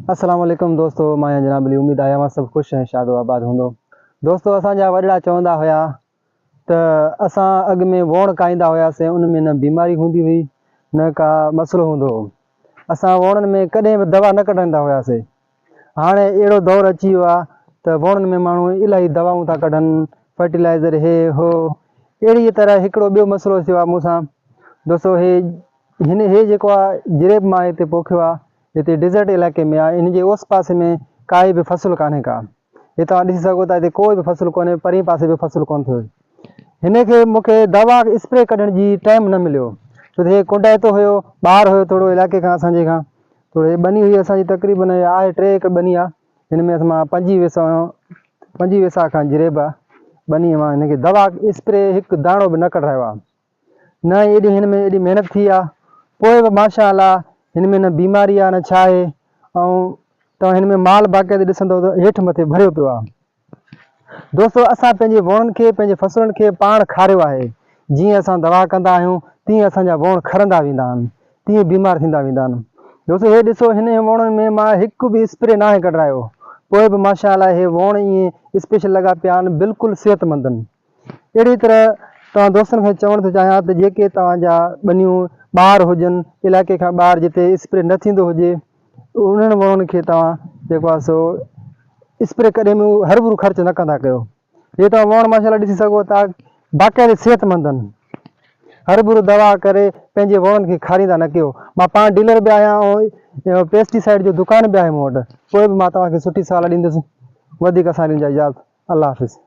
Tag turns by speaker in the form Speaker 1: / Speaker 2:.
Speaker 1: अस्सलाम वालेकुम दोस्तों, मां जनाब अली। उम्मीद आया मां सब खुश हैं, शादो आबाद हूंदो। दोस्तों, असांजा वॾड़ा चवंदा हुया त असां अॻ में वण खाईंदा हुआसीं, उन में न बीमारी हूंदी हुई न का मसलो हूंदो हो। असां वणनि में कॾहिं बि दवा न कढंदा हुआसीं। हाणे अहिड़ो दौर अची वियो आहे त वणनि में माण्हू इलाही दवाऊं था कढनि, फर्टिलाइज़र हे हो। अहिड़ी तरह हिकिड़ो ॿियो मसलो थियो आहे मूंसां। दोस्तों, हे जेको आहे जिरेब मां हिते पोखियो आहे, हिते डिज़र्ट इलाइक़े में आहे। इन जे ओस पासे में काई बि फसल कान्हे का। हे तव्हां ॾिसी सघो था, हिते कोई बि फसल कोन्हे, परे पासे बि फसल कोन थियो। हिन खे मूंखे दवा स्प्रे कढण जी टाइम न मिलियो, छो त हे कुंडाइतो हुयो, ॿाहिरि हुयो थोरो इलाइक़े खां, असांजे खां थोरो। हे बनी हुई असांजी तक़रीबन आहे 3 एकड़ बनी आहे। हिन में मां 25 वेसा खां जिरेब आहे बनी। मां हिन खे दवा स्प्रे हिकु दाणो बि न कढायो आहे। न एॾी हिन में एॾी महिनत थी आहे, पोइ बि माशा अल्लाह हिन में न बीमारी आहे न छा आहे। ऐं तव्हां हिन में माल बाक़ाइदे ॾिसंदव त हेठि मथे भरियो पियो आहे। दोस्तों, असां पंहिंजे वणनि खे, पंहिंजे फसलुनि खे पाण खारियो आहे। जीअं असां दवा कंदा आहियूं तीअं असांजा वण खरंदा वेंदा आहिनि, तीअं बीमार थींदा वेंदा आहिनि। दोस्तों, हे ॾिसो, हिन वणनि में मां हिकु बि स्प्रे नाहे कढायो, पोइ बि माशा अल्लाह हे वण ईअं स्पेशल लॻा पिया आहिनि, बिल्कुलु सिहतमंद आहिनि। अहिड़ी तरह तव्हां दोस्तनि खे चवणु थो चाहियां त जेके तव्हांजा ॿनियूं ॿाहिरि हुजनि, इलाइक़े खां ॿाहिरि जिते स्प्रे न थींदो हुजे, उन्हनि वणनि खे तव्हां जेको आहे सो स्प्रे कॾहिं बि हरू ख़र्च न कंदा कयो। हे तव्हां वण माशाल्लाह ॾिसी सघो था, बाक़ाइदे सिहतमंद आहिनि। हरू दवा करे पंहिंजे वणनि खे खारींदा न कयो। मां पाण डीलर बि आहियां ऐं पेस्टिसाइड जो दुकान बि आहे मूं वटि, पोइ बि मां तव्हांखे सुठी सलाह ॾींदुसि। वधीक असांजी इजाज़त। अल्लाह हाफ़िज़।